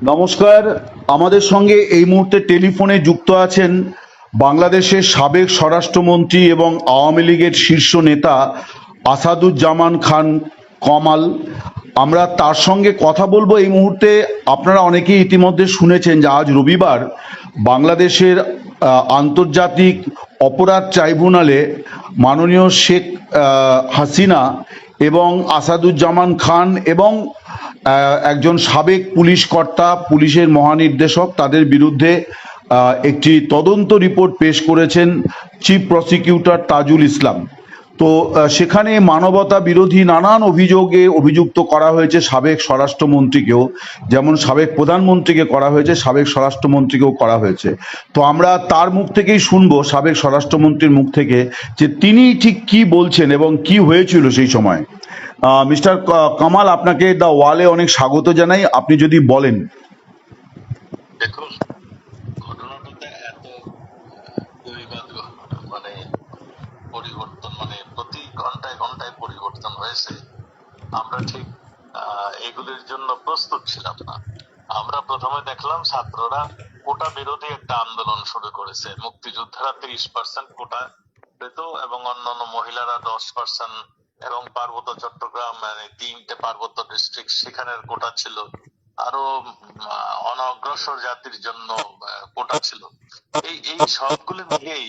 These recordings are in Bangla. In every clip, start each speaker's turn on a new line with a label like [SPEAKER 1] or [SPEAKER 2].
[SPEAKER 1] নমস্কার। আমাদের সঙ্গে এই মুহূর্তে টেলিফোনে যুক্ত আছেন বাংলাদেশের সাবেক স্বরাষ্ট্রমন্ত্রী এবং আওয়ামী লীগের শীর্ষ নেতা আসাদুজ্জামান খান কামাল। আমরা তার সঙ্গে কথা বলবো এই মুহূর্তে। আপনারা অনেকেই ইতিমধ্যে শুনেছেন যে আজ রবিবার বাংলাদেশের আন্তর্জাতিক অপরাধ ট্রাইব্যুনালে মাননীয় শেখ হাসিনা এবং আসাদুজ্জামান খান এবং একজন সাবেক পুলিশ কর্তা, পুলিশের মহানির্দেশক, তাদের বিরুদ্ধে একটি তদন্ত রিপোর্ট পেশ করেছেন চিফ প্রসিকিউটর তাজুল ইসলাম। তো সেখানে মানবতা বিরোধী নানান অভিযোগে অভিযুক্ত করা হয়েছে সাবেক স্বরাষ্ট্রমন্ত্রীকেও, যেমন সাবেক প্রধানমন্ত্রীকে করা হয়েছে, সাবেক স্বরাষ্ট্রমন্ত্রীকেও করা হয়েছে। তো আমরা তার মুখ থেকেই শুনবো, সাবেক স্বরাষ্ট্রমন্ত্রীর মুখ থেকে, যে তিনি ঠিক কি বলছেন এবং কি হয়েছিল সেই সময়। মিস্টার কামাল, আপনাকে দ্য ওয়ালে অনেক স্বাগত জানাই। আপনি যদি বলেন।
[SPEAKER 2] দেখুন, ঘটনাটাতে এত দুইবাদ মানে পরিবর্তন, মানে প্রতি ঘন্টায় ঘন্টায় পরিবর্তন হয়েছে। আমরা ঠিক এগুলির জন্য প্রস্তুত ছিলাম না। আমরা প্রথমে দেখলাম ছাত্ররা কোটা বিরোধী একটা আন্দোলন শুরু করেছে। মুক্তিযোদ্ধারা 30% কোটা পেত এবং অন্যান্য মহিলারা 10%, এবং পার্বত্য চট্টগ্রাম মানে 3টে পার্বত্য ডিস্ট্রিক্ট সেখানের কোটা ছিল। আরো অনগ্রসর জাতির জন্য কোটা ছিল। এই সবগুলো মিলিয়েই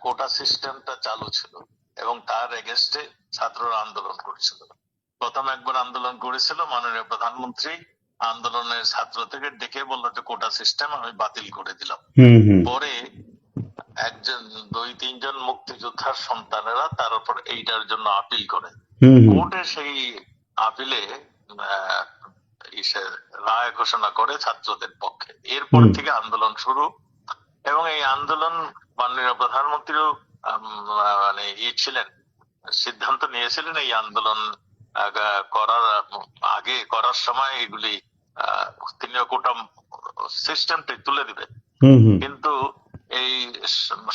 [SPEAKER 2] কোটা সিস্টেমটা চালু ছিল এবং তার এগেনস্টে ছাত্ররা আন্দোলন করেছিল। প্রথম একবার আন্দোলন করেছিল, মাননীয় প্রধানমন্ত্রী আন্দোলনের ছাত্র থেকে ডেকে বললো যে কোটা সিস্টেম আমি বাতিল করে দিলাম। পরে একজন 2-3জন মুক্তিযোদ্ধার সন্তানেরা তার উপর এইটার জন্য আপিল করে। কোর্টে সেই আপিলে রায় ঘোষণা করে ছাত্রদের পক্ষে। এরপর থেকে আন্দোলন শুরু, এবং এই আন্দোলন মাননীয় প্রধানমন্ত্রীও মানে ছিলেন, সিদ্ধান্ত নিয়েছিলেন এই আন্দোলন করার সময় এগুলি তিনিও কোটা সিস্টেমটি তুলে দিবেন। কিন্তু এই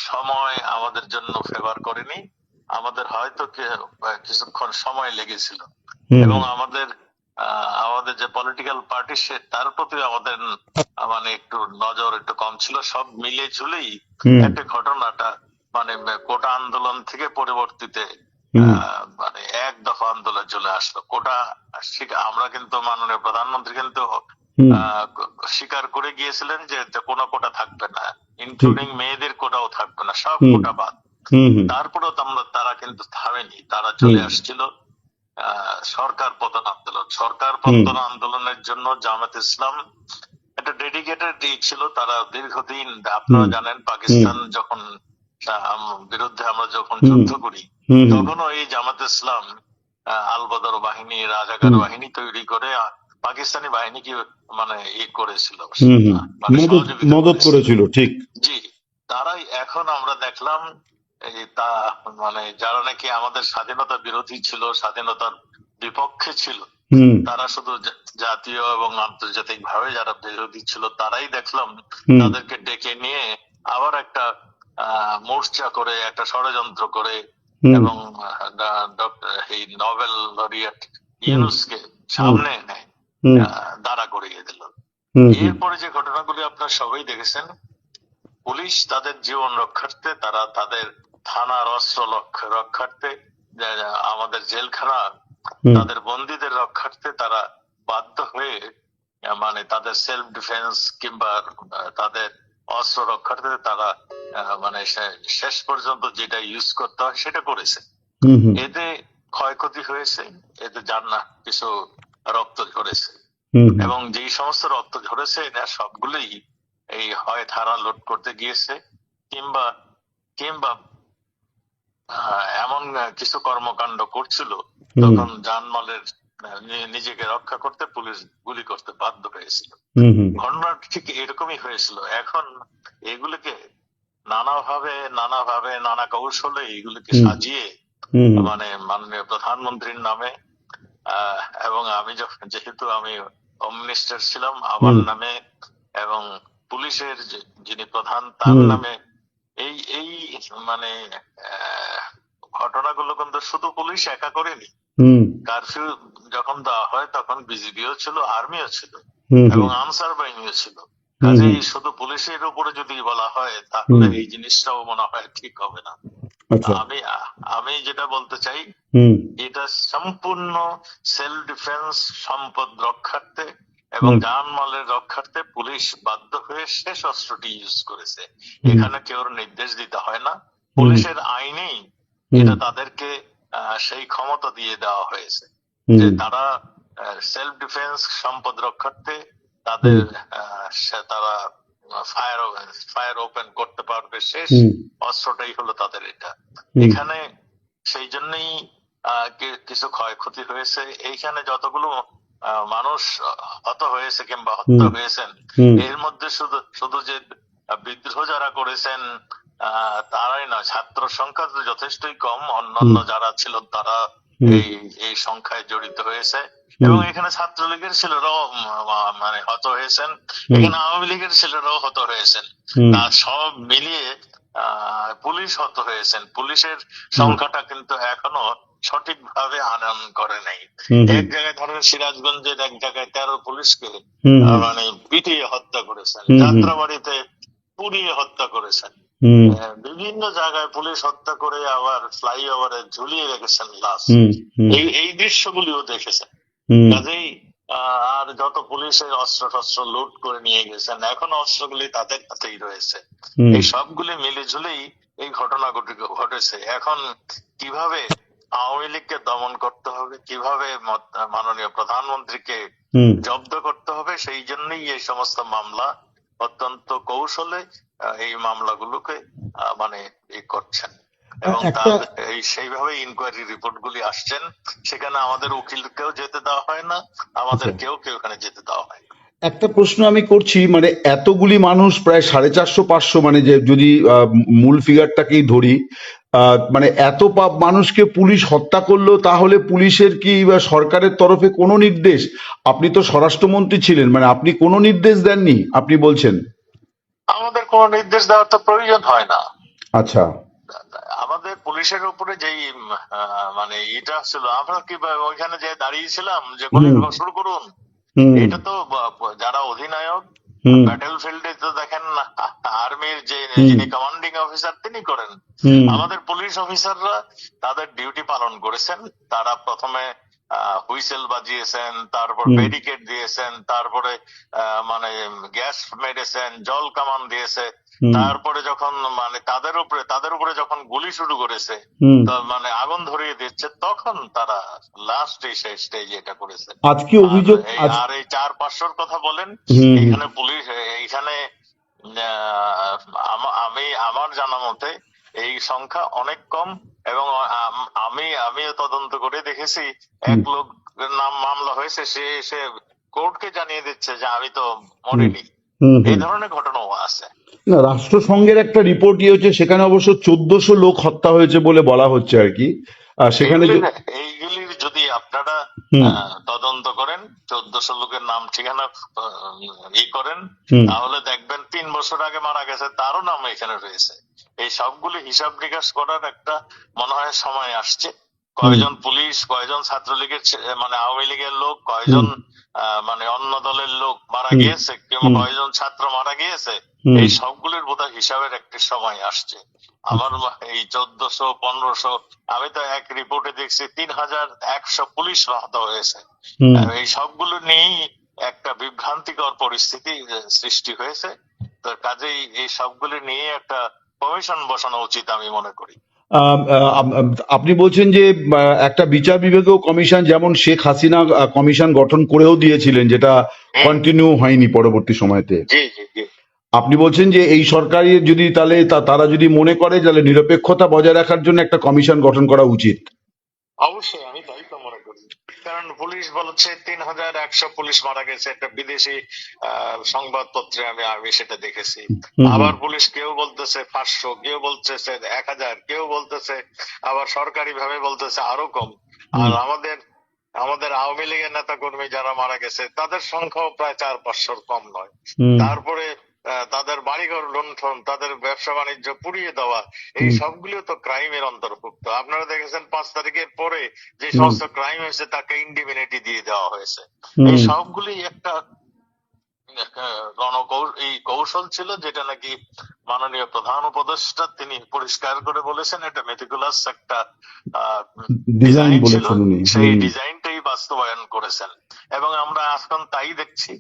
[SPEAKER 2] সময় আমাদের জন্য ফেভার করেনি। আমাদের হয়তো কিছুক্ষণ সময় লেগেছিল, এবং আমাদের যে পলিটিক্যাল পার্টি সে তার প্রতি আমাদের মানে একটু নজর একটু কম ছিল। সব মিলে ঝুলেই একটা ঘটনাটা মানে কোটা আন্দোলন থেকে পরবর্তীতে মানে এক দফা আন্দোলন চলে আসলো। কোটা আমরা কিন্তু মাননীয় প্রধানমন্ত্রী কিন্তু স্বীকার করে গিয়েছিলেন যে কোনো কোটা থাকবে না, ইনক্লুডিং মেয়েদের কোটাও থাকবে না, সব কোটা বাদ। তারপরেও তারা কিন্তু থামেনি, তারা চলে আসছিল সরকার পতন আন্দোলন। সরকার পতন আন্দোলনের জন্য জামাত ইসলাম একটা ডেডিকেটেড ছিল। তারা দীর্ঘদিন, আপনারা জানেন, পাকিস্তান যখন বিরুদ্ধে আমরা যখন যুদ্ধ করি, তখনও এই জামাত ইসলাম আলবদর বাহিনী, রাজাকার বাহিনী তৈরি করে পাকিস্তানি বাহিনীকে মানে করেছিল,
[SPEAKER 1] মদত করেছিল। ঠিক,
[SPEAKER 2] জি। তারাই এখন আমরা দেখলাম তা মানে যারা নাকি আমাদের স্বাধীনতা বিরোধী ছিল, স্বাধীনতার বিপক্ষে ছিল, তারা শুধু জাতীয় এবং আন্তর্জাতিক ভাবে যারা বিরোধী ছিল তারাই দেখলাম তাদেরকে ডেকে নিয়ে আবার একটা মোর্চা করে, একটা ষড়যন্ত্র করে, এবং এই নোবেল লরিয়েট ইউনুসকে সামনে এনে দাঁড়া করিয়ে দিল। এরপরে যে ঘটনাগুলি আপনারা সবাই দেখেছেন, পুলিশ তাদের জীবন রক্ষার্থে, তারা তাদের থানার অস্ত্র রক্ষার্থে, আমাদের জেলখানা তাদের বন্দীদের রক্ষার্থে তারা বাধ্য হয়ে মানে তাদের সেলফ ডিফেন্স কিংবা তাদের অস্ত্র রক্ষার্থে তারা মানে শেষ পর্যন্ত যেটা ইউজ করতে হয় সেটা করেছে। এতে ক্ষয়ক্ষতি হয়েছে, এতে জানা কিছু রক্ত ঝরেছে, এবং যেই সমস্ত রক্ত ঝরেছে এটা সবগুলোই এই হয় থানা লোড করতে গিয়েছে কিংবা কিংবা এমন কিছু কর্মকাণ্ড করছিল তখন জানমালের নিজেকে রক্ষা করতে পুলিশ গুলি করতে বাধ্য হয়েছিল। ঘটনা ঠিক এরকমই হয়েছিল। এখন এগুলিকে নানাভাবে নানা কৌশলে এগুলিকে সাজিয়ে মানে মাননীয় প্রধানমন্ত্রীর নামে, এবং আমি যেহেতু আমি হোম মিনিস্টার ছিলাম, আমার নামে এবং পুলিশের যিনি প্রধান তার নামে এই মানে ঘটনাগুলো কিন্তু শুধু পুলিশ একা করেনি। কারফিউ যখন দেওয়া হয় তখন বিজিবিও ছিল, আর্মিও ছিল,
[SPEAKER 1] হুম
[SPEAKER 2] এবং
[SPEAKER 1] হুম
[SPEAKER 2] আনসার বাহিনীও ছিল।
[SPEAKER 1] হুম হুম
[SPEAKER 2] কাজেই শুধু পুলিশের উপরে যদি বলা হয় তাহলে
[SPEAKER 1] হুম
[SPEAKER 2] এই জিনিসটাও মনে হয় ঠিক হবে না।
[SPEAKER 1] আচ্ছা
[SPEAKER 2] আমি আমি যেটা বলতে চাই,
[SPEAKER 1] হুম
[SPEAKER 2] এটা সম্পূর্ণ সেলফ ডিফেন্স, সম্পদ রক্ষার্থে এবং
[SPEAKER 1] হুম
[SPEAKER 2] জানমালের রক্ষার্থে পুলিশ বাধ্য হয়ে শেষ অস্ত্রটি ইউজ করেছে।
[SPEAKER 1] হুম
[SPEAKER 2] এখানে কেউ নির্দেশ দিতে হয় না,
[SPEAKER 1] হুম
[SPEAKER 2] পুলিশের আইনেই
[SPEAKER 1] হুম
[SPEAKER 2] এটা তাদেরকে সেই ক্ষমতা দিয়ে দেওয়া হয়েছে যে
[SPEAKER 1] হুম
[SPEAKER 2] তারা সেলফ ডিফেন্স, সম্পদ রক্ষার্থে তাদের
[SPEAKER 1] হুম
[SPEAKER 2] তারা ফায়ার ফায়ার ওপেন করতে পারবে। শেষ
[SPEAKER 1] হুম
[SPEAKER 2] অস্ত্রটাই হলো তাদের এটা।
[SPEAKER 1] হুম
[SPEAKER 2] এখানে সেই জন্যই কিছু ক্ষয়ক্ষতি হয়েছে। এইখানে যতগুলো মানুষ হত হয়েছে কিংবা
[SPEAKER 1] হুম
[SPEAKER 2] হত্যা হয়েছেন,
[SPEAKER 1] হুম
[SPEAKER 2] এর মধ্যে শুধু শুধু যে বিদ্রোহ যারা করেছেন তারাই নয়, ছাত্র সংখ্যা তো যথেষ্টই কম, অন্যান্য
[SPEAKER 1] হুম
[SPEAKER 2] যারা ছিল তারা
[SPEAKER 1] হুম
[SPEAKER 2] এই এই সংখ্যায় জড়িত হয়েছে।
[SPEAKER 1] হুম
[SPEAKER 2] এবং এখানে ছাত্রলীগের ছেলেরাও মানে হত হয়েছেন,
[SPEAKER 1] হুম
[SPEAKER 2] এখানে আওয়ামী লীগের ছেলেরাও হত হয়েছেন।
[SPEAKER 1] হুম
[SPEAKER 2] তা সব মিলিয়ে পুলিশ হত হয়েছেন। পুলিশের
[SPEAKER 1] হুম
[SPEAKER 2] সংখ্যাটা কিন্তু এখনো সঠিকভাবে আনয়ন করে নাই।
[SPEAKER 1] হুম
[SPEAKER 2] এক জায়গায় ধরেন সিরাজগঞ্জের এক জায়গায় 13 পুলিশকে
[SPEAKER 1] হুম হুম
[SPEAKER 2] মানে পিটিয়ে হত্যা করেছেন,
[SPEAKER 1] হুম হুম
[SPEAKER 2] যাত্রাবাড়িতে পুড়িয়ে হত্যা করেছেন,
[SPEAKER 1] হুম
[SPEAKER 2] বিভিন্ন জায়গায় পুলিশ হত্যা করে আবার ফ্লাইওভারে ঝুলিয়ে রেখেছেন লাশ।
[SPEAKER 1] হুম হুম
[SPEAKER 2] এই দৃশ্যগুলিও দেখেছেন।
[SPEAKER 1] হুম
[SPEAKER 2] কাজেই আর যত পুলিশের অস্ত্র টস্ত্র লুট করে নিয়ে গেছেন, এখন অস্ত্রগুলি তাদের হাতেই রয়েছে।
[SPEAKER 1] হুম
[SPEAKER 2] এই সবগুলি মিলে ঝুলেই এই ঘটনা ঘটেছে। এখন কিভাবে আওয়ামী লীগকে দমন করতে হবে, কিভাবে মাননীয় প্রধানমন্ত্রীকে
[SPEAKER 1] হুম
[SPEAKER 2] জব্দ করতে হবে, সেই জন্যই এই সমস্ত মামলা অত্যন্ত কৌশলে এই মামলাগুলোকে মানে করছেন। এবং
[SPEAKER 1] একটা
[SPEAKER 2] তার সেইভাবে ইনকোয়ারি রিপোর্ট গুলি আসছেন। সেখানে আমাদের উকিলকেও যেতে দেওয়া হয় না, আমাদের
[SPEAKER 1] আচ্ছা
[SPEAKER 2] কেউ ওখানে যেতে দেওয়া হয় না।
[SPEAKER 1] একটা প্রশ্ন আমি করছি, মানে এতগুলি মানুষ, প্রায় 450-500, মানে যে যদি মূল ফিগারটাকেই ধরি, মানে এত মানুষকে পুলিশ হত্যা করলো, তাহলে পুলিশের কি বা সরকারের তরফে কোনো নির্দেশ? আপনি তো স্বরাষ্ট্রমন্ত্রী ছিলেন, মানে আপনি কোনো নির্দেশ দেননি আপনি বলছেন?
[SPEAKER 2] আমাদের কোনো নির্দেশ দেওয়ার তো প্রয়োজন হয় না।
[SPEAKER 1] আচ্ছা।
[SPEAKER 2] আমাদের পুলিশের উপরে যেই মানে এটা ছিল, আমরা কি ওইখানে যে দাঁড়িয়েছিলাম যে গুলি
[SPEAKER 1] হুম
[SPEAKER 2] শুরু করুন,
[SPEAKER 1] হুম
[SPEAKER 2] এটা তো যারা অধিনায়ক
[SPEAKER 1] হুম
[SPEAKER 2] ব্যাটেল ফিল্ডে তো দেখেন আর্মির যে
[SPEAKER 1] হুম
[SPEAKER 2] যিনি কমান্ডিং অফিসার তিনি করেন।
[SPEAKER 1] হুম
[SPEAKER 2] আমাদের পুলিশ অফিসাররা তাদের ডিউটি পালন করেছেন। তারা প্রথমে হুইসেল বাজিয়েছেন, তারপর
[SPEAKER 1] হুম
[SPEAKER 2] ব্যারিকেড দিয়েছেন, তারপরে মানে গ্যাস মেরেছেন, জল কামান দিয়েছে।
[SPEAKER 1] হুম
[SPEAKER 2] তারপরে যখন মানে তাদের উপরে যখন গুলি শুরু করেছে,
[SPEAKER 1] হুম
[SPEAKER 2] তো মানে আগুন ধরিয়ে দিচ্ছে, তখন তারা লাস্ট স্টেজ এটা করেছে।
[SPEAKER 1] আজকে
[SPEAKER 2] আর
[SPEAKER 1] অভিযোগ আজ।
[SPEAKER 2] এই 400-500 কথা বলেন,
[SPEAKER 1] হুম হুম
[SPEAKER 2] এইখানে পুলিশ এইখানে আমি আমার জানা মতে এই সংখ্যা অনেক কম। এবং আমিও তদন্ত করে দেখেছি,
[SPEAKER 1] হুম
[SPEAKER 2] এক লোক নাম মামলা হয়েছে, সে এসে কোর্টকে জানিয়ে দিচ্ছে যে আমি তো
[SPEAKER 1] হুম
[SPEAKER 2] মরিনি।
[SPEAKER 1] হুম
[SPEAKER 2] এই
[SPEAKER 1] হুম
[SPEAKER 2] ধরনের ঘটনাও আছে।
[SPEAKER 1] না, রাষ্ট্রসংঘের একটা রিপোর্ট হচ্ছে, সেখানে অবশ্য 1400 লোক হত্যা হয়েছে বলে বলা হচ্ছে আর কি। আর সেখানে
[SPEAKER 2] এইগুলির যদি আপনারা
[SPEAKER 1] হুম
[SPEAKER 2] তদন্ত করেন, 1400 লোকের নাম ঠিকানা করেন,
[SPEAKER 1] হুম
[SPEAKER 2] তাহলে দেখবেন 3 বছর আগে মারা গেছে তারও নাম এখানে রয়েছে। এই সবগুলি হিসাব নিকাশ করার একটা মনে হয় সময় আসছে।
[SPEAKER 1] হুম
[SPEAKER 2] কয়জন পুলিশ, কয়জন ছাত্রলীগের মানে আওয়ামী লীগের লোক,
[SPEAKER 1] হুম
[SPEAKER 2] কয়জন মানে অন্য দলের লোক মারা
[SPEAKER 1] হুম
[SPEAKER 2] গিয়েছে, কিংবা
[SPEAKER 1] হুম
[SPEAKER 2] কয়জন ছাত্র মারা গিয়েছে,
[SPEAKER 1] হুম
[SPEAKER 2] এই সবগুলির বোধহয় হিসাবের একটি সময় আসছে। আমার এই 1400-1500, আমি তো এক রিপোর্টে দেখছি 3100 পুলিশ আহত হয়েছে।
[SPEAKER 1] হুম
[SPEAKER 2] এই সবগুলো নিয়েই একটা বিভ্রান্তিকর পরিস্থিতি সৃষ্টি হয়েছে। তো কাজেই এই সবগুলো নিয়ে একটা কমিশন বসানো উচিত আমি মনে করি।
[SPEAKER 1] আপনি বলছেন যে একটা বিচার বিভাগীয় কমিশন, যেমন শেখ হাসিনা কমিশন গঠন করেও দিয়েছিলেন, যেটা কন্টিনিউ হয়নি পরবর্তী সময়তে।
[SPEAKER 2] জি জি জি।
[SPEAKER 1] আপনি বলছেন যে এই সরকারি যদি তাহলে তারা যদি মনে করে, তাহলে নিরপেক্ষতা বজায় রাখার জন্য একটা কমিশন গঠন করা উচিত।
[SPEAKER 2] অবশ্যই আমি তাই তো মনে করি। কারণ পুলিশ বলছে 3100 পুলিশ মারা গেছে, একটা বিদেশি সংবাদপত্রে আমি সেটা দেখেছি।
[SPEAKER 1] হুম হুম
[SPEAKER 2] আবার পুলিশ কেউ বলতেছে 500, কেউ বলতেছে 1000, কেউ বলতেছে আবার সরকারি ভাবে বলতেছে আরো কম। আর
[SPEAKER 1] হুম
[SPEAKER 2] আমাদের আমাদের আওয়ামী লীগের নেতা কর্মী যারা মারা গেছে তাদের সংখ্যাও প্রায় 400-500 কম নয়।
[SPEAKER 1] হুম
[SPEAKER 2] তারপরে তাদের বাড়িঘর লুণ্ঠন, তাদের ব্যবসা বাণিজ্য পুড়িয়ে দেওয়া, এই
[SPEAKER 1] হুম
[SPEAKER 2] সবগুলো তো ক্রাইমের অন্তর্ভুক্ত। আপনারা দেখেছেন 5 তারিখের পরে যে
[SPEAKER 1] হুম
[SPEAKER 2] সমস্ত ক্রাইম হয়েছে তাকে ইন্ডিমিনিটি দিয়ে দেওয়া হয়েছে। এই
[SPEAKER 1] হুম
[SPEAKER 2] সবগুলি একটা এই কৌশল ছিল, যেটা নাকি মাননীয় প্রধান উপদেষ্টা তিনি পরিষ্কার করে বলেছেন এটা মেটিকুলাস একটা
[SPEAKER 1] ডিজাইন
[SPEAKER 2] ডিজাইন ছিল,
[SPEAKER 1] বলেছেন উনি।
[SPEAKER 2] সেই ডিজাইনটাই বাস্তবায়ন করেছেন। এবং আমরা এখন তাই দেখছি,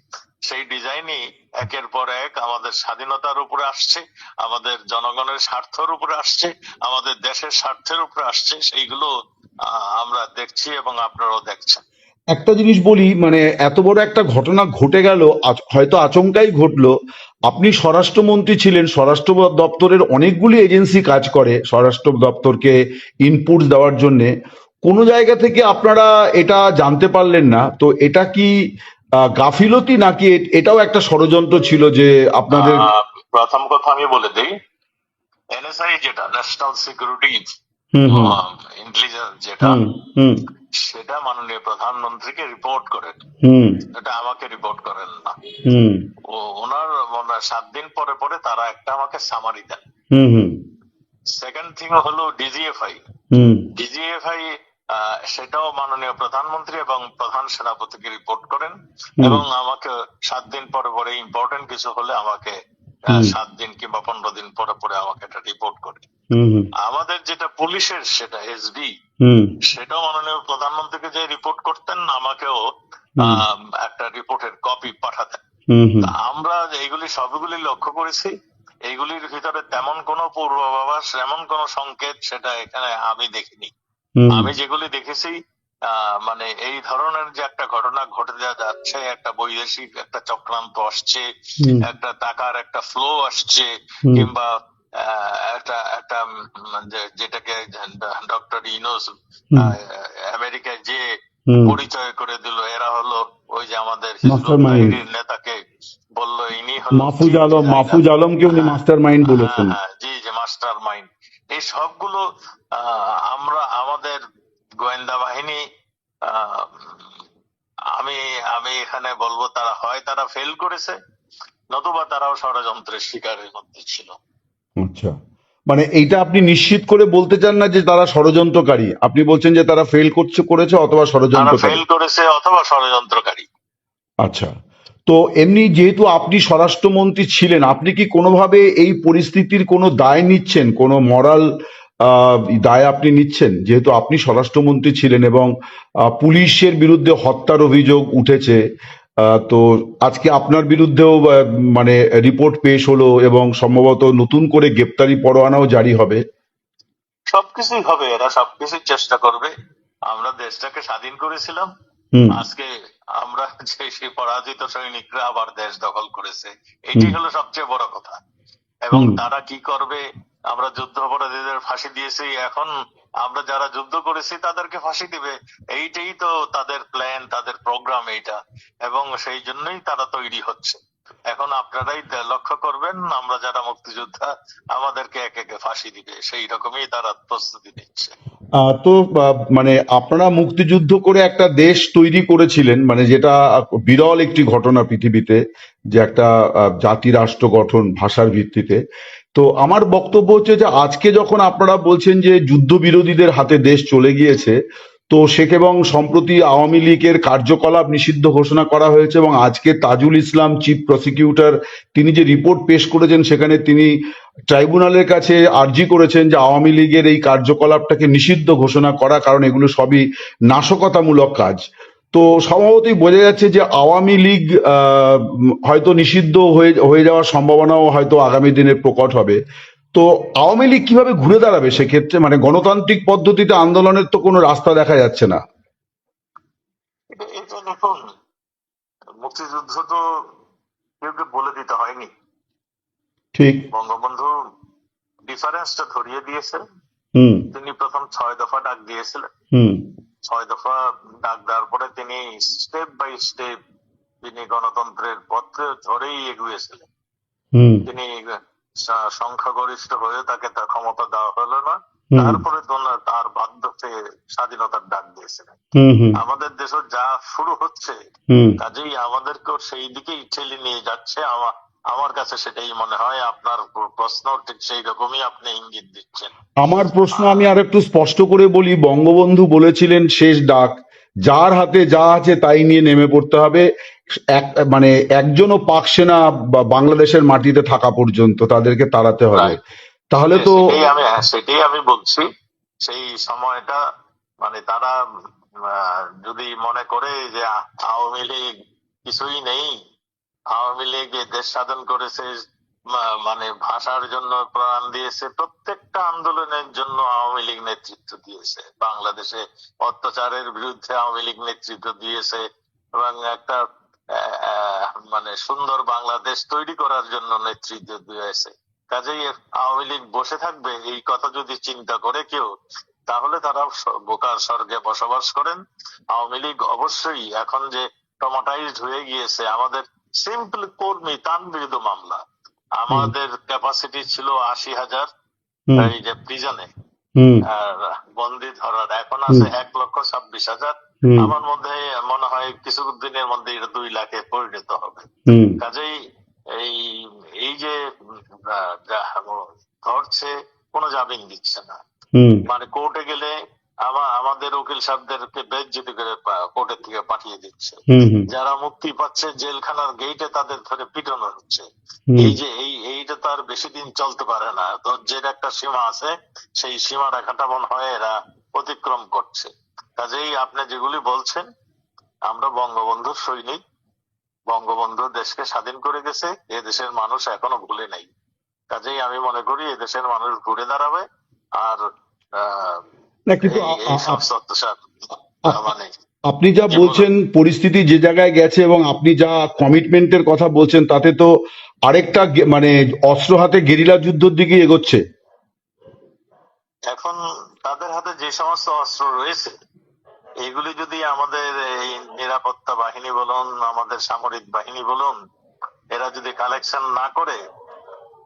[SPEAKER 2] সেই ডিজাইনই একের পর এক আমাদের স্বাধীনতার উপরে আসছে, আমাদের জনগণের স্বার্থের উপরে আসছে, আমাদের দেশের স্বার্থের উপরে আসছে, সেইগুলো আমরা দেখছি এবং আপনারাও দেখছেন।
[SPEAKER 1] একটা জিনিস বলি, মানে এত বড় একটা ঘটনা ঘটে গেল, হয়তো আচমকাই ঘটলো। আপনি স্বরাষ্ট্রমন্ত্রী ছিলেন, স্বরাষ্ট্র দপ্তরের অনেকগুলি এজেন্সি কাজ করে স্বরাষ্ট্র দপ্তরকে ইনপুট দেওয়ার জন্য। কোনো জায়গা থেকে আপনারা এটা জানতে পারলেন না, তো এটা কি গাফিলতি নাকি এটাও একটা ষড়যন্ত্র ছিল যে আপনাদের?
[SPEAKER 2] প্রথম কথা আমি বলে দিই, এনএসআই যেটা ন্যাশনাল সিকিউরিটি ইন্টেলিজেন্স যেটা, সেটা মাননীয় প্রধানমন্ত্রীকে রিপোর্ট করেন, এটা আমাকে রিপোর্ট করেন না। ওনার 7 দিন পরে পরে তারা একটা আমাকে সামারি দেন। সেকেন্ড থিং হলো ডিজিএফআই সেটাও মাননীয় প্রধানমন্ত্রী এবং প্রধান সেনাপতিকে রিপোর্ট করেন, এবং আমাকে 7 দিন পরে পরে ইম্পর্টেন্ট কিছু হলে আমাকে 7 দিন কিংবা 15 দিন পরে পরে আমাকে এটা রিপোর্ট করে। আমাদের যেটা পুলিশের সেটা এসডি, সেটাও মাননীয় প্রধানমন্ত্রীকে যে রিপোর্ট করতেন, আমাকেও একটা রিপোর্টের কপি পাঠাতেন। আমরা এইগুলি সবগুলি লক্ষ্য করেছি, এইগুলির ভিতরে তেমন কোনো পূর্বাভাস, এমন কোন সংকেত সেটা এখানে আমি দেখিনি। আমি যেগুলি দেখেছি, মানে এই ধরনের যে একটা ঘটনা ঘটে যাচ্ছে, একটা বৈদেশিক একটা চক্রান্ত আসছে, একটা টাকার একটা ফ্লো আসছে, কিংবা একটা একটা যেটাকে ডক্টর ইউনূস আমেরিকায় যে পরিচয় করে দিল, এরা হলো ওই যে আমাদের হিজবুত বাহিনীর নেতাকে বললো ইনি হলো
[SPEAKER 1] মাহফুজ আলমকে উনি মাস্টার মাইন্ড বলেছেন।
[SPEAKER 2] জি, যে মাস্টার মাইন্ড। এই সবগুলো আমরা আমাদের গোয়েন্দা বাহিনী, আমি এখানে বলবো তারা ফেল করেছে, নতুবা তারাও ষড়যন্ত্রের শিকারের মধ্যে ছিল।
[SPEAKER 1] আচ্ছা, মানে এইটা আপনি নিশ্চিত করে বলতে চান না যে তারা ষড়যন্ত্রকারী? আপনি বলছেন যে তারা করেছে অথবা
[SPEAKER 2] ষড়যন্ত্রকারী।
[SPEAKER 1] আচ্ছা, তো এমনি যেহেতু আপনি স্বরাষ্ট্রমন্ত্রী ছিলেন, আপনি কি কোনোভাবে এই পরিস্থিতির কোনো দায় নিচ্ছেন, কোনো মরাল দায় আপনি নিচ্ছেন? যেহেতু আপনি স্বরাষ্ট্রমন্ত্রী ছিলেন এবং পুলিশের বিরুদ্ধে হত্যার অভিযোগ উঠেছে, তো আজকে আপনার বিরুদ্ধেও মানে রিপোর্ট পেশ হলো এবং সম্ভবত নতুন করে গ্রেপ্তারি পরোয়ানাও জারি হবে।
[SPEAKER 2] সবকিছুই হবে, এরা সবকিছুর চেষ্টা করবে। আমরা দেশটাকে স্বাধীন করেছিলাম, আজকে আমরা সেই পরাজিত সৈনিকরা আবার দেশ দখল করেছে, এটাই হলো সবচেয়ে বড় কথা। এবং তারা কি করবে, আমরা যুদ্ধ অপরাধীদের ফাঁসি দিয়েছি, এখন আমরা যারা যুদ্ধ করেছি তাদেরকে ফাঁসি দিবে, এইটাই তো তাদের প্ল্যান, তাদের প্রোগ্রাম এইটা, এবং সেই জন্যই তারা তৈরি হচ্ছে। এখন আপনারাই লক্ষ্য করবেন, আমরা যারা মুক্তিযোদ্ধা আমাদেরকে একে একে ফাঁসি দিবে, সেই রকমই তারা প্রস্তুতি নিচ্ছে।
[SPEAKER 1] তো মানে আপনারা মুক্তিযুদ্ধ করে একটা দেশ তৈরি করেছিলেন, মানে যেটা বিরল একটি ঘটনা পৃথিবীতে, যে একটা জাতি রাষ্ট্র গঠন ভাষার ভিত্তিতে। তো আমার বক্তব্য হচ্ছে যে আজকে যখন আপনারা বলছেন যে যুদ্ধ বিরোধীদের হাতে দেশ চলে গিয়েছে, তো এবং সম্প্রতি আওয়ামী লীগের কার্যকলাপ নিষিদ্ধ ঘোষণা করা হয়েছে, এবং আজকে তাজুল ইসলাম চিফ প্রসিকিউটর তিনি যে রিপোর্ট পেশ করেছেন, সেখানে তিনি ট্রাইব্যুনালের কাছে আর্জি করেছেন যে আওয়ামী লীগের এই কার্যকলাপটাকে নিষিদ্ধ ঘোষণা করা, কারণ এগুলো সবই নাশকতামূলক কাজ। তো স্বভাবতই বোঝা যাচ্ছে যে আওয়ামী লীগ হয়তো নিষিদ্ধ হয়ে যাওয়ার সম্ভাবনাও হয়তো আগামী দিনে প্রকট হবে। তো আওয়ামী লীগ কিভাবে ঘুরে দাঁড়াবে সেক্ষেত্রে? মানে গণতান্ত্রিক পদ্ধতিতে আন্দোলনের তো কোনো রাস্তা দেখা যাচ্ছে না।
[SPEAKER 2] এটা দেখুন, মুক্তিযুদ্ধ তো কেউ বলে দিতে হয়নি,
[SPEAKER 1] ঠিক।
[SPEAKER 2] বঙ্গবন্ধু ডিফারেন্সটা ধরিয়ে দিয়েছে। তিনি প্রথম 6 দফা ডাক দিয়েছিলেন, 6 দফা ডাক দেওয়ার পরে তিনি স্টেপ বাই স্টেপ তিনি গণতন্ত্রের পথে ধরেই এগিয়েছিলেন। তিনি সংখ্যাগরিষ্ঠ হয়ে তাকে তার ক্ষমতা দেওয়া হলো না, তারপরে তার বাধ্যতে স্বাধীনতার ডাক দিয়েছিলেন। আমাদের দেশে যা শুরু হচ্ছে, কাজেই আমাদেরকেও সেই দিকেই ঠেলে নিয়ে যাচ্ছে। আমার কাছে সেটাই মনে হয়। আপনার প্রশ্ন ঠিক সেই রকমই আপনি ইঙ্গিত দিচ্ছেন।
[SPEAKER 1] আমার প্রশ্ন আমি আর একটু স্পষ্ট করে বলি, বঙ্গবন্ধু বলেছিলেন শেষ ডাক যার হাতে যা আছে তাই নিয়ে নেমে পড়তে হবে। এক মানে একজনও পাক সেনা বাংলাদেশের মাটিতে থাকা পর্যন্ত তাদেরকে তাড়াতে হবে।
[SPEAKER 2] রাইট।
[SPEAKER 1] তাহলে তো
[SPEAKER 2] সেটাই আমি বলছি। সেই সময়টা মানে তারা যদি মনে করে যে আওয়ামী লীগ কিছুই নেই, আওয়ামী লীগ এ দেশ স্বাধীন করেছে, মানে ভাষার জন্য প্রাণ দিয়েছে, প্রত্যেকটা আন্দোলনের জন্য আওয়ামী লীগ নেতৃত্ব দিয়েছে, বাংলাদেশে অত্যাচারের বিরুদ্ধে আওয়ামী লীগ নেতৃত্ব দিয়েছে, এবং একটা মানে সুন্দর বাংলাদেশ তৈরি করার জন্য নেতৃত্ব দিয়েছে। কাজেই আওয়ামী লীগ বসে থাকবে এই কথা যদি চিন্তা করে কেউ, তাহলে তারা বোকার স্বর্গে বসবাস করেন। আওয়ামী লীগ অবশ্যই এখন যে ট্রমাটাইজড হয়ে গিয়েছে, আমাদের সিম্পল কর্মী তানবিরুদ্ধ মামলা, আমাদের ক্যাপাসিটি ছিল 80,000 এই যে প্রিজনে বন্দি ধরার, এখন আছে 1,26,000। আমার মধ্যে মনে হয় কিছুদিনের মধ্যে এটা 2 লাখে পরিণত হবে। কাজেই এই এই যে ধরছে, কোনো জামিন দিচ্ছে না, মানে কোর্টে গেলে আমাদের উকিল সাহেবদেরকে বেজ্জতি করে কোর্টের থেকে পাঠিয়ে দিচ্ছে, যারা মুক্তি পাচ্ছে জেলখানার গেইটে তাদের ধরে পিটানো হচ্ছে। এই যে এইটা তো আর বেশি দিন চলতে পারে না, ধৈর্যের একটা সীমা আছে, সেই সীমা রেখাটা মনে হয় এরা অতিক্রম করছে। কাজেই আপনি যেগুলি বলছেন, আমরা বঙ্গবন্ধুর সৈনিক, বঙ্গবন্ধু দেশকে স্বাধীন করে গেছে, এ দেশের মানুষ এখনো ভুলে নাই। কাজেই আমি মনে করি এ দেশের মানুষ ঘুরে দাঁড়াবে। আর এই সব অত্যাচার মানে
[SPEAKER 1] আপনি যা বলছেন, পরিস্থিতি যে জায়গায় গেছে এবং আপনি যা কমিটমেন্টের কথা বলছেন, তাতে তো আরেকটা মানে অস্ত্র হাতে গেরিলা যুদ্ধের দিকে এগোচ্ছে।
[SPEAKER 2] এখন তাদের হাতে যে সমস্ত অস্ত্র রয়েছে, এগুলি যদি আমাদের এই নিরাপত্তা বাহিনী বলুন, আমাদের সামরিক বাহিনী বলুন, এরা যদি কালেকশন না করে,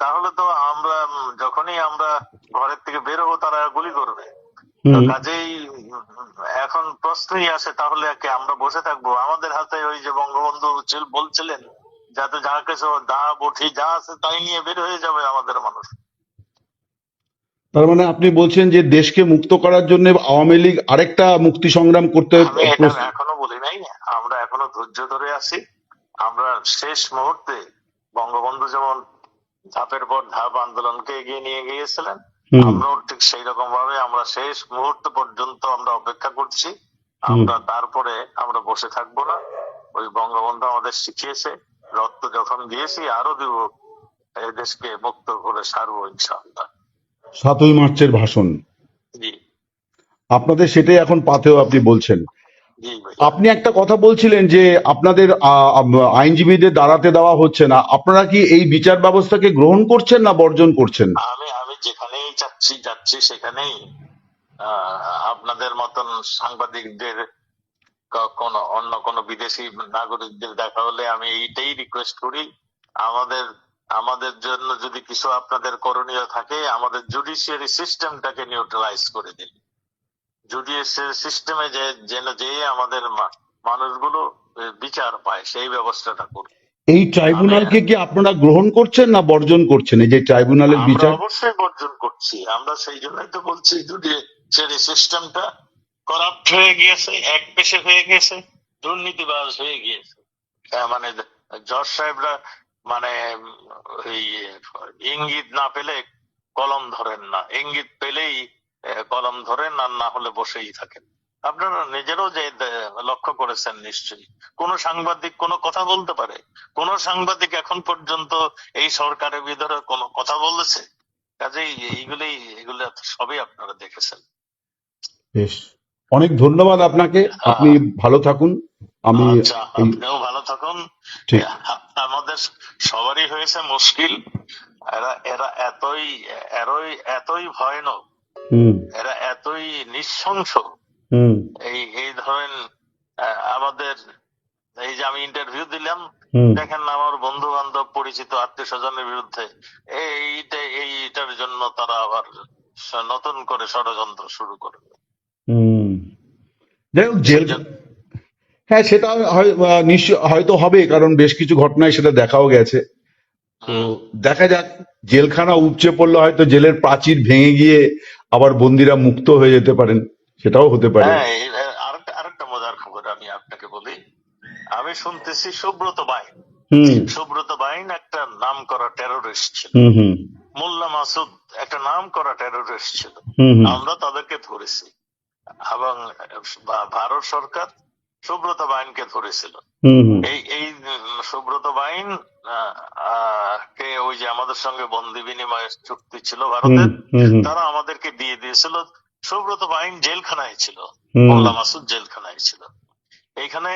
[SPEAKER 2] তাহলে তো আমরা যখনই আমরা ঘরের থেকে বের হবো তারা গুলি করবে। কাজেই এখন প্রশ্নই আসে, তাহলে আমরা বসে থাকবো? আমাদের হাতে ওই যে বঙ্গবন্ধু বলছিলেন, যাতে যা কিছু দা বঠি যা আছে তাই নিয়ে বের হয়ে যাবে আমাদের মানুষ।
[SPEAKER 1] তার মানে আপনি বলছেন যে দেশকে মুক্ত করার জন্য আওয়ামী লীগ আরেকটা মুক্তি সংগ্রাম করতে?
[SPEAKER 2] আমি এটা এখনো বলি নাই, আমরা এখনো ধৈর্য ধরে আছি। আমরা শেষ মুহূর্তে বঙ্গবন্ধু যেমন ধাপের পর ধাপ আন্দোলনকে এগিয়ে নিয়ে গিয়েছিলেন, আমরাও ঠিক সেই রকম ভাবে আমরা শেষ মুহূর্ত পর্যন্ত আমরা অপেক্ষা করছি। আমরা তারপরে আমরা বসে থাকবো না। ওই বঙ্গবন্ধু আমাদের শিখিয়েছে, রক্ত যখন দিয়েছি আরো দিব, এই দেশকে মুক্ত করে সারবো ইনশাআল্লাহ।
[SPEAKER 1] 7ই মার্চের ভাষণ,
[SPEAKER 2] জি
[SPEAKER 1] আপনাদের সেটাই এখন পাথেয় আপনি বলছেন।
[SPEAKER 2] জি ভাই।
[SPEAKER 1] আপনি একটা কথা বলছিলেন যে আপনাদের আইনজীবীদের দাঁড়াতে দেওয়া হচ্ছে না, আপনারা কি এই বিচার ব্যবস্থাকে গ্রহণ করছেন না বর্জন করছেন?
[SPEAKER 2] আমি যেখানেই যাচ্ছি সেখানেই আপনাদের মতন সাংবাদিকদের, অন্য কোন বিদেশি নাগরিকদের দেখা হলে আমি এইটাই রিকোয়েস্ট করি, আমাদের জন্য যদি কিছু আপনাদের করণীয় থাকে, আমাদের জুডিশিয়ারি সিস্টেমটাকে নিউট্রালাইজ করে দিন। জুডিশিয়ারি সিস্টেমে যে আমাদের মানুষগুলো বিচার পায়, সেই ব্যবস্থাটা করুন।
[SPEAKER 1] এই ট্রাইব্যুনালকে কি আপনারা গ্রহণ করছেন না বর্জন করছেন? এই যে ট্রাইব্যুনালের বিচার,
[SPEAKER 2] অবশ্যই বর্জন করছি। আমরা সেই জন্যই তো বলছি, জুডিশিয়ারি সিস্টেমটা করাপ্ট হয়ে গিয়েছে, একপেশে হয়ে গেছে, দুর্নীতিবাজ হয়ে গিয়েছে। মানে জজ সাহেবরা মানে ওই ইঙ্গিত না পেলে কলম ধরেন না, ইঙ্গিত পেলেই কলম ধরেন, আর না হলে বসেই থাকেন। আপনারা নিজেরও যে লক্ষ্য করেছেন নিশ্চয়ই, কোন সাংবাদিক কোনো কথা বলতে পারে? কোন সাংবাদিক এখন পর্যন্ত এই সরকারের বিরুদ্ধে কোনো কথা বলেছে? কাজেই এগুলো সবই আপনারা দেখেছেন।
[SPEAKER 1] বেশ, অনেক ধন্যবাদ আপনাকে, আপনি ভালো থাকুন।
[SPEAKER 2] আপনিও ভালো থাকুন। আমাদের সবারই হয়েছে মুশকিল, এরা এতই ভয়ানক, এরা এতই নৃশংস। এই ধরেন আমাদের এই যে আমি ইন্টারভিউ দিলাম, দেখেন আমার বন্ধু বান্ধব পরিচিত আত্মীয় স্বজনের বিরুদ্ধে, এইটার জন্য তারা আবার নতুন করে ষড়যন্ত্র শুরু করবে।
[SPEAKER 1] যাই হোক, হ্যাঁ সেটা হয়তো হবে, কারণ বেশ কিছু ঘটনায় সেটা দেখাও গেছে। তো দেখা যাক, জেলখানা উপচে পড়লে হয়তো জেলের প্রাচীর ভেঙে গিয়ে আবার বন্দীরা মুক্ত হয়ে যেতে পারেন, সেটাও হতে পারে।
[SPEAKER 2] আরেকটা মজার খবর আমি শুনতেছি সুব্রত বাইন।
[SPEAKER 1] হুম
[SPEAKER 2] সুব্রত বাইন একটা নাম করা টেরোরিস্ট ছিল।
[SPEAKER 1] হুম হুম
[SPEAKER 2] মোল্লা মাসুদ একটা নাম করা টেরোরিস্ট ছিল।
[SPEAKER 1] হুম হুম
[SPEAKER 2] আমরা তাদেরকে ধরেছি এবং ভারত সরকার সুব্রত বাইনকে ধরেছিল।
[SPEAKER 1] হুম হুম
[SPEAKER 2] এই এই সুব্রত বাইন কে ওই যে আমাদের সঙ্গে বন্দি বিনিময়ের চুক্তি ছিল
[SPEAKER 1] হুম
[SPEAKER 2] ভারতের,
[SPEAKER 1] হুম
[SPEAKER 2] তারা আমাদেরকে দিয়ে দিয়েছিল। সুব্রত বাইন জেলখানায় ছিল,
[SPEAKER 1] হুম
[SPEAKER 2] মোল্লা মাসুদ জেলখানায় ছিল। এইখানে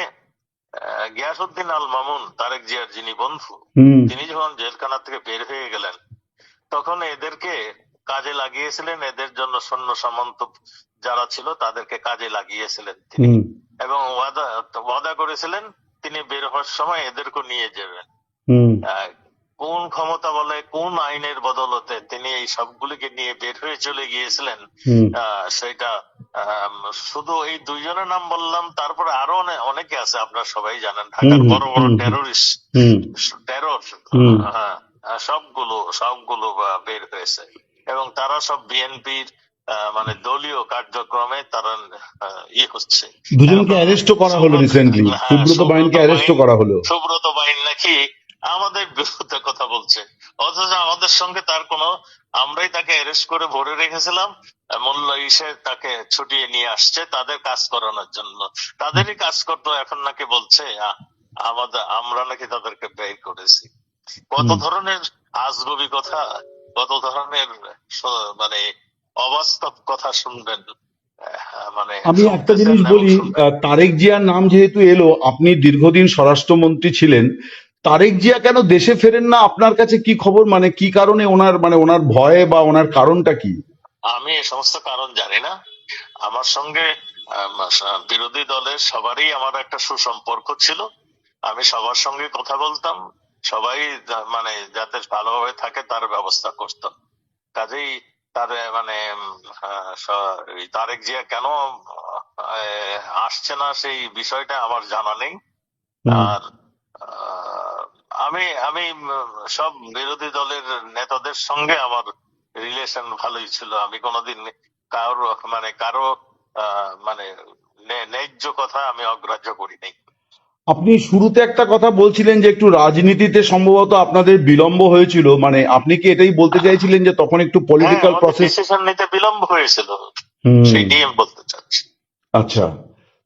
[SPEAKER 2] গিয়াসউদ্দিন আল মামুন, তারেক জিয়ার যিনি বন্ধু,
[SPEAKER 1] হুম
[SPEAKER 2] তিনি যখন জেলখানা থেকে বের হয়ে গেলেন তখন এদেরকে কাজে লাগিয়েছিলেন। এদের জন্য সৈন্য সামন্ত যারা ছিল তাদেরকে কাজে লাগিয়েছিলেন তিনি,
[SPEAKER 1] হুম
[SPEAKER 2] এবং ওয়াদা করেছিলেন তিনি বের হওয়ার সময় এদেরকে নিয়ে যাবেন।
[SPEAKER 1] হুম
[SPEAKER 2] আহ, কোন ক্ষমতা বলে, কোন আইনের বদলতে তিনি এই সবগুলিকে নিয়ে বের হয়ে চলে গিয়েছিলেন,
[SPEAKER 1] হুম
[SPEAKER 2] সেটা শুধু এই দুইজনের নাম বললাম, তারপরে আরো অনেকে আছে, আপনারা সবাই জানেন, ঢাকার
[SPEAKER 1] হুম
[SPEAKER 2] বড় বড়
[SPEAKER 1] হুম
[SPEAKER 2] টেরোরিস্ট,
[SPEAKER 1] হুম
[SPEAKER 2] টেরর,
[SPEAKER 1] হুম
[SPEAKER 2] হ্যাঁ, সবগুলো বের হয়েছে, এবং তারা সব বিএনপির মানে দলীয় কার্যক্রমে তারা হচ্ছে।
[SPEAKER 1] দুজনকে
[SPEAKER 2] এখন
[SPEAKER 1] অ্যারেস্টও করা হলো রিসেন্টলি, সুব্রত বাইনকে অ্যারেস্টও করা হলো।
[SPEAKER 2] সুব্রত বাইন নাকি আমাদের বিরুদ্ধে কথা বলছে, অথচ আমাদের সঙ্গে তার কোনো, আমরাই তাকে অ্যারেস্ট করে ভরে রেখেছিলাম। মূল্য ইসে তাকে ছুটিয়ে নিয়ে আসছে তাদের কাজ করানোর জন্য। তাদেরই কাজ করতো, এখন নাকি বলছে আমরা নাকি তাদেরকে বের করেছি। কত
[SPEAKER 1] হুম।
[SPEAKER 2] ধরনের আজগুবি কথা, কত ধরনের মানে অবাস্তব কথা শুনবেন, মানে
[SPEAKER 1] আমি একটা
[SPEAKER 2] শুনতেছেন
[SPEAKER 1] জিনিস
[SPEAKER 2] এবং
[SPEAKER 1] বলি,
[SPEAKER 2] শুনবেন।
[SPEAKER 1] তারেক জিয়ার নাম যেহেতু এলো, আপনি দীর্ঘদিন স্বরাষ্ট্রমন্ত্রী ছিলেন, তারেক জিয়া কেন দেশে ফেরেন না? আপনার কাছে কি খবর, মানে কি কারণে ওনার, মানে ওনার ভয়ে বা ওনার কারণটা কি?
[SPEAKER 2] আমি এই সমস্ত কারণ জানি না। আমার সঙ্গে বিরোধী দলের সবারই আমার একটা সুসম্পর্ক ছিল। আমি সবার সঙ্গে কথা বলতাম, সবাই মানে যাতে ভালোভাবে থাকে তার ব্যবস্থা করতাম। কাজেই তার মানে এই তারেক জিয়া কেন আসছে না সেই বিষয়টা আমার জানা নেই।
[SPEAKER 1] হুম।
[SPEAKER 2] আর আহ, আমি আমি সব বিরোধী দলের নেতাদের সঙ্গে আমার রিলেশন ভালোই ছিল। আমি কোনোদিন কারো মানে ন্যায্য কথা আমি অগ্রাহ্য করি নাই।
[SPEAKER 1] আপনি শুরুতে একটা কথা বলছিলেন যে একটু রাজনীতিতে সম্ভবত আপনাদের বিলম্ব হয়েছিল, মানে আপনি কি এটাই বলতে চাইছিলেন যে তখন একটু
[SPEAKER 2] হ্যাঁ,
[SPEAKER 1] পলিটিক্যাল
[SPEAKER 2] আমাদের
[SPEAKER 1] প্রসেস?
[SPEAKER 2] ডিসিশন নিতে বিলম্ব হয়েছিল,
[SPEAKER 1] হুম।
[SPEAKER 2] সেইটাই আমি বলতে চাচ্ছি।
[SPEAKER 1] আচ্ছা,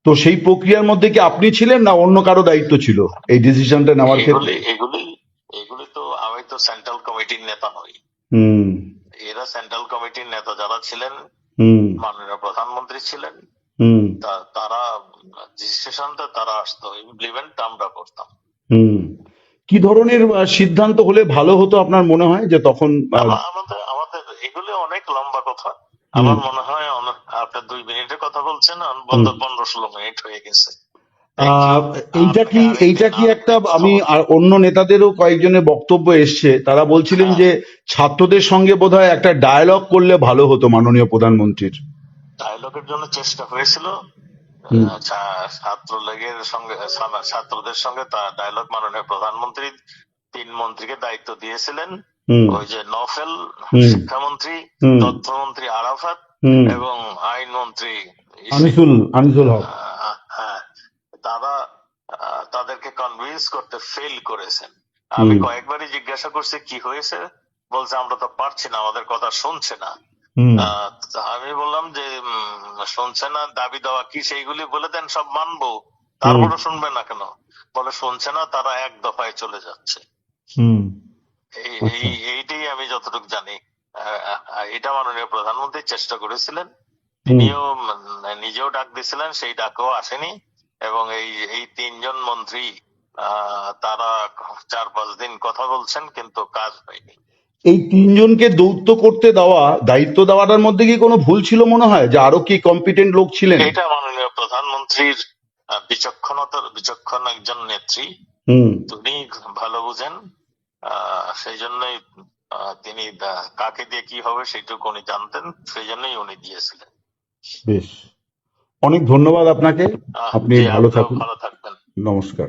[SPEAKER 1] তো সেই প্রক্রিয়ার মধ্যে কি আপনি ছিলেন, না অন্য কারো দায়িত্ব ছিল এই ডিসিশনটা নেওয়ার ক্ষেত্রে?
[SPEAKER 2] এগুলি এগুলি তো, আমি তো সেন্ট্রাল কমিটির নেতা নই।
[SPEAKER 1] হুম
[SPEAKER 2] এরা সেন্ট্রাল কমিটির নেতা যারা ছিলেন,
[SPEAKER 1] হুম
[SPEAKER 2] মাননীয় প্রধানমন্ত্রী ছিলেন,
[SPEAKER 1] হুম
[SPEAKER 2] তারা ডিসিশনটা তারা আসতো, ইমপ্লিমেন্ট আমরা করতাম।
[SPEAKER 1] হুম কি ধরনের সিদ্ধান্ত হলে ভালো হতো আপনার মনে হয়, যে তখন
[SPEAKER 2] আমাদের আমাদের এগুলি অনেক লম্বা কথা।
[SPEAKER 1] হুম
[SPEAKER 2] আমার মনে হয় আপনার 2 মিনিটের কথা বলছেন,
[SPEAKER 1] হুম
[SPEAKER 2] 15-16 মিনিট হয়ে গেছে। Thank you.
[SPEAKER 1] আহ, এইটা
[SPEAKER 2] আপনাকে
[SPEAKER 1] কি এইটা
[SPEAKER 2] আরেকদিন
[SPEAKER 1] কি একটা,
[SPEAKER 2] আরেকদিন কথা
[SPEAKER 1] আমি
[SPEAKER 2] বলবো।
[SPEAKER 1] আর অন্য নেতাদেরও কয়েকজনের বক্তব্য এসছে, তারা বলছিলেন
[SPEAKER 2] হ্যাঁ,
[SPEAKER 1] যে ছাত্রদের সঙ্গে বোধহয় একটা ডায়ালগ করলে ভালো হতো মাননীয় প্রধানমন্ত্রীর।
[SPEAKER 2] ডায়লগের জন্য চেষ্টা হয়েছিল।
[SPEAKER 1] হুম
[SPEAKER 2] ছাত্রদের সঙ্গে তার ডায়লগ মাননীয় প্রধানমন্ত্রী 3 মন্ত্রীকে দায়িত্ব দিয়েছিলেন।
[SPEAKER 1] হুম
[SPEAKER 2] ওই যে নফেল
[SPEAKER 1] হুম
[SPEAKER 2] শিক্ষামন্ত্রী,
[SPEAKER 1] হুম
[SPEAKER 2] তথ্যমন্ত্রী আরাফাত,
[SPEAKER 1] হুম
[SPEAKER 2] এবং আইনমন্ত্রী ইসি।
[SPEAKER 1] আনিসুল হক।
[SPEAKER 2] হ্যাঁ, তারা তাদেরকে কনভিন্স করতে ফেল করেছেন। আমি
[SPEAKER 1] হুম
[SPEAKER 2] কয়েকবারই জিজ্ঞাসা করছি কি হয়েছে, বলছে আমরা তো পারছি না, আমাদের কথা শুনছে না।
[SPEAKER 1] হুম
[SPEAKER 2] তা আমি বললাম যে শুনছে না, দাবি দেওয়া কি সেইগুলি বলে দেন, সব মানবো, তারপরে শুনবে না কেন? বলে শুনছে না, তারা এক দফায় চলে যাচ্ছে।
[SPEAKER 1] হুম আচ্ছা।
[SPEAKER 2] এইটাই আমি যতটুকু জানি। এটা মাননীয় প্রধানমন্ত্রী চেষ্টা করেছিলেন,
[SPEAKER 1] হুম
[SPEAKER 2] তিনিও নিজেও ডাক দিয়েছিলেন, সেই ডাকও আসেনি, এবং এই 3জন মন্ত্রী তারা 4-5 দিন কথা বলছেন কিন্তু কাজ হয়নি।
[SPEAKER 1] এই তিনজনকে দৌত্য করতে দেওয়া, দায়িত্ব দেওয়াটার মধ্যে কি কোনো ভুল ছিল মনে হয়, যে আরো কি কম্পিটেন্ট লোক ছিলেন?
[SPEAKER 2] এটা মাননীয় প্রধানমন্ত্রীর বিচক্ষণ একজন নেত্রী,
[SPEAKER 1] হুম
[SPEAKER 2] তিনি ভালো বুঝেন। সেই জন্যই তিনি কাকে দিয়ে কি হবে সেইটুকু উনি জানতেন, সেই জন্যই উনি দিয়েছিলেন।
[SPEAKER 1] বেশ, অনেক ধন্যবাদ আপনাকে। আপনি
[SPEAKER 2] জি,
[SPEAKER 1] ভালো
[SPEAKER 2] আপনিও
[SPEAKER 1] থাকুন।
[SPEAKER 2] ভালো থাকবেন।
[SPEAKER 1] নমস্কার।